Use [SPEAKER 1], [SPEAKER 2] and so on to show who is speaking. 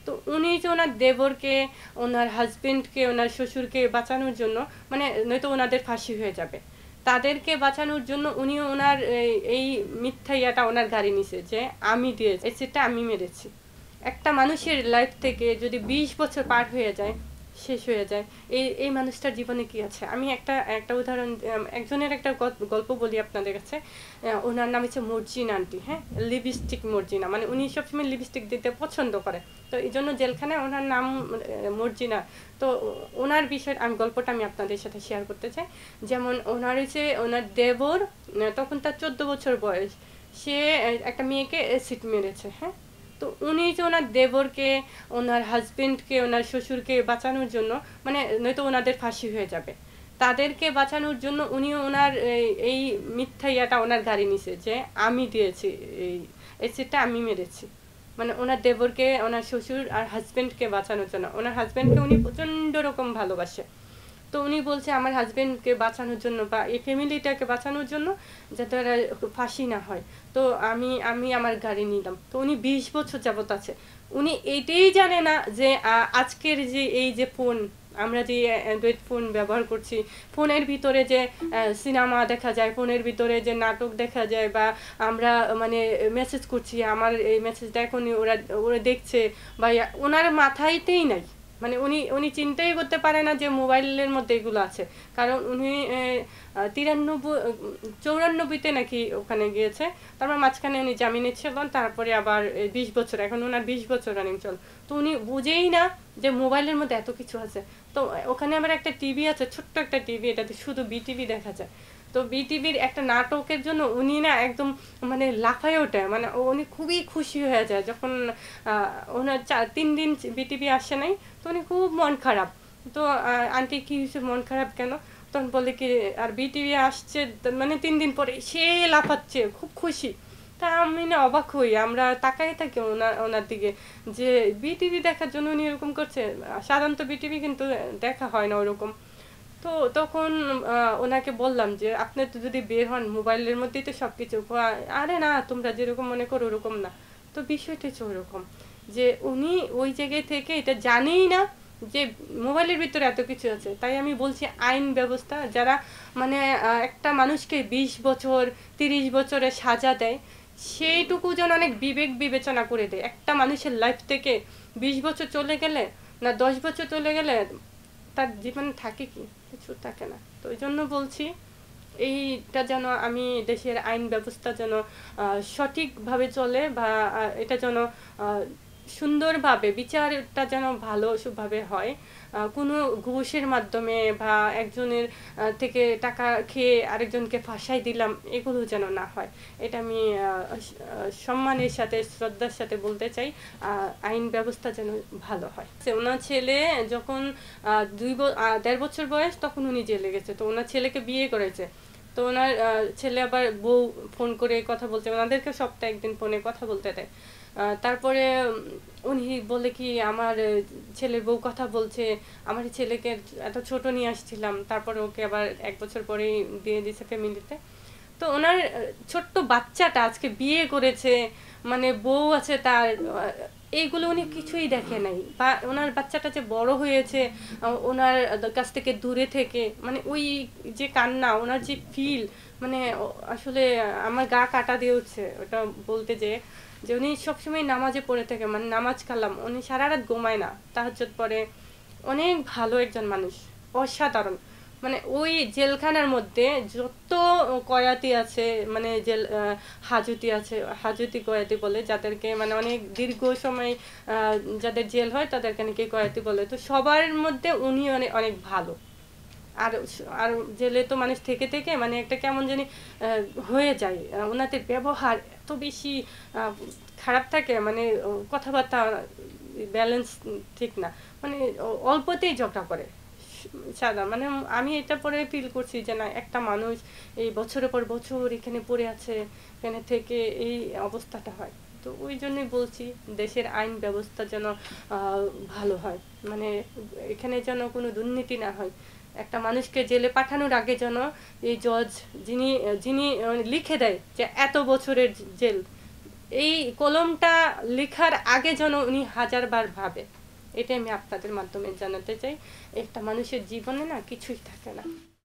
[SPEAKER 1] তো উনি যে ওনার দেবরকে, ওনার হাজবেন্ডকে, ওনার শ্বশুরকে বাঁচানোর জন্য, মানে নয়তো ওনাদের ফাঁসি হয়ে যাবে, তাদেরকে বাঁচানোর জন্য উনি ওনার এই মিথ্যা ইয়াটা ওনার গাড়ি নিছে যে আমি দিয়েছি, এসিডটা আমি মেরেছি। একটা মানুষের লাইফ থেকে যদি 20 বছর পার হয়ে যায়, শেষ হয়ে যায়, এই মানুষটার জীবনে কি আছে? আমি একটা একটা উদাহরণ, একজনের একটা গল্প বলি আপনাদের কাছে। ওনার নাম হচ্ছে মর্জিনা আন্টি। হ্যাঁ, লিপস্টিক মর্জিনা, মানে উনি সবসময় লিপস্টিক দিতে পছন্দ করে, তো এই জন্য জেলখানায় ওনার নাম মর্জিনা। তো ওনার বিষয়ে আমি গল্পটা আমি আপনাদের সাথে শেয়ার করতে চাই। যেমন ওনার হচ্ছে ওনার দেবর, তখন তার 14 বছর বয়স, সে একটা মেয়েকে অ্যাসিড মেরেছে। হ্যাঁ, তো উনি যে ওনার দেবরকে, ওনার হাজবেন্ডকে, ওনার শ্বশুরকে বাঁচানোর জন্য, মানে নয়তো ওনাদের ফাঁসি হয়ে যাবে, তাদেরকে বাঁচানোর জন্য উনি ওনার এই মিথ্যা ইয়াটা ওনার গাড়ি নিছে যে আমি দিয়েছি, এই অ্যাসিডটা আমি মেরেছি, মানে ওনার দেবরকে, ওনার শ্বশুর আর হাজবেন্ডকে বাঁচানোর জন্য। ওনার হাজবেন্ডকে উনি প্রচণ্ড রকম ভালোবাসে, তো উনি বলছে আমার হাজবেন্ডকে বাঁচানোর জন্য বা এই ফ্যামিলিটাকে বাঁচানোর জন্য, যাতে ওরা ফাঁসি না হয়, তো আমি আমি আমার গাড়ি নিলাম। তো উনি 20 বছর যাবত আছে। উনি এইটাই জানে না যে আজকের যে এই যে ফোন, আমরা যে অ্যান্ড্রয়েড ফোন ব্যবহার করছি, ফোনের ভিতরে যে সিনেমা দেখা যায়, ফোনের ভিতরে যে নাটক দেখা যায়, বা আমরা মানে মেসেজ করছি, আমার এই মেসেজটা এখনই ওরা ওরা দেখছে, বা ওনার মাথায়তেই নাই, মানে উনি উনি চিন্তাই করতে পারে না যে মোবাইলের মধ্যে এগুলো আছে। কারণ উনি 94 নাকি ওখানে গিয়েছে, তারপর মাঝখানে উনি জামিনে ছিলেন, তারপরে আবার 20 বছর, এখন ওনার 20 বছর রানিং চল। তো উনি বুঝেই না যে মোবাইলের মধ্যে এত কিছু আছে। তো ওখানে আবার একটা টিভি আছে, ছোট্ট একটা টিভি, এটাতে শুধু বিটিভি দেখা যায়। তো বিটিভির একটা নাটকের জন্য উনি না একদম মানে লাফায় ওঠে, মানে উনি খুবই খুশি হয়ে যায় যখন ওনার 3 দিন বিটিভি আসে নাই। তো উনি খুব মন খারাপ। তো আন্টি কি হয়েছে, মন খারাপ কেন? তখন বলে কি, আর বিটিভি আসছে, মানে 3 দিন পরে সে লাফাচ্ছে, খুব খুশি। তা আমি না অবাক হই, আমরা তাকাই থাকি ওনার ওনার দিকে, যে বিটিভি দেখার জন্য উনি এরকম করছে। সাধারণত বিটিভি কিন্তু দেখা হয় না ওরকম। তো তখন ওনাকে বললাম যে আপনি তো যদি বের হন, মোবাইলের মধ্যেই তো সব কিছু। আরে না, তোমরা যেরকম মনে করো ওরকম না। তো বিষয়টা হচ্ছে ওরকম, যে উনি ওই জায়গায় থেকে এটা জানেই না যে মোবাইলের ভিতরে এত কিছু আছে। তাই আমি বলছি, আইন ব্যবস্থা যারা মানে একটা মানুষকে 20 বছর 30 বছরে সাজা দেয়, সেইটুকু যেন অনেক বিবেক বিবেচনা করে দেয়। একটা মানুষের লাইফ থেকে 20 বছর চলে গেলে, না 10 বছর চলে গেলে, তার জীবনে থাকে কি? কিছু থাকে না। তো ওই জন্য বলছি, এইটা যেন আমি দেশের আইন ব্যবস্থা যেন সঠিকভাবে চলে, বা এটা যেন সুন্দরভাবে বিচারটা যেন ভালোভাবে হয়, কোনো ঘুষের মাধ্যমে বা একজনের থেকে টাকা খেয়ে আরেকজনকে ফাঁসাই দিলাম, এগুলো যেন না হয়। এটা আমি সম্মানের সাথে, শ্রদ্ধার সাথে বলতে চাই। আইন ব্যবস্থা যেন ভালো হয়। ওনার ছেলে যখন 1.5 বছর বয়স, তখন উনি জেলে গেছে। তো ওনার ছেলেকে বিয়ে করেছে। তো ওনার ছেলে আবার বউ ফোন করে কথা বলছে, ওনাদেরকে সপ্তাহে একদিন ফোনে কথা বলতে দেয়। তারপরে উনি বলে কি, আমার ছেলের বউ কথা বলছে, আমার ছেলেকে এত ছোট নিয়ে আসছিলাম, তারপরে ওকে আবার 1 বছর পরেই দিয়ে দিয়েছে ফ্যামিলিতে। তো ওনার ছোট্ট বাচ্চাটা আজকে বিয়ে করেছে, মানে বউ আছে তার, এইগুলো উনি কিছুই দেখে নাই। বা ওনার বাচ্চাটা যে বড় হয়েছে ওনার কাছ থেকে দূরে থেকে, মানে ওই যে কান্না, ওনার যে ফিল, মানে আসলে আমার গা কাটা দিয়ে উঠছে ওটা বলতে, যে উনি সবসময় নামাজে পড়ে থাকে, মানে নামাজ কালাম, উনি সারা রাত ঘুমায় না, তাহাজ্জুদ পড়ে। অনেক ভালো একজন মানুষ, অসাধারণ। মানে ওই জেলখানার মধ্যে যত কয়াতি আছে, মানে জেল হাজতি আছে, হাজতি কয়াতি বলে যাদেরকে, মানে অনেক দীর্ঘ সময় যাদের জেল হয় তাদেরকে নাকি কয়াতি বলে। তো সবার মধ্যে উনি অনেক অনেক ভালো। আর আর জেলে তো মানুষ থেকে থেকে মানে একটা কেমন জানি হয়ে যায়, ওনাদের ব্যবহার এত বেশি খারাপ থাকে, মানে কথাবার্তা ব্যালেন্স ঠিক না, মানে অল্পতেই ঝগড়া করে সাদা। মানে আমি এটা পরে ফিল করছি যে না, একটা মানুষ এই বছরের পর বছর এখানে পড়ে আছে, এখানে থেকে এই অবস্থাটা হয়। তো ওই জন্যই বলছি, দেশের আইন ব্যবস্থা যেন ভালো হয়, মানে এখানে যেন কোনো দুর্নীতি না হয়। একটা মানুষকে জেলে পাঠানোর আগে যেন এই জজ যিনি যিনি লিখে দেয় যে এত বছরের জেল, এই কলমটা লেখার আগে যেন উনি 1000 বার ভাবে। এটাই আমি আপনাদের মাধ্যমে জানাতে চাই। একটা মানুষের জীবনে না কিছুই থাকে না।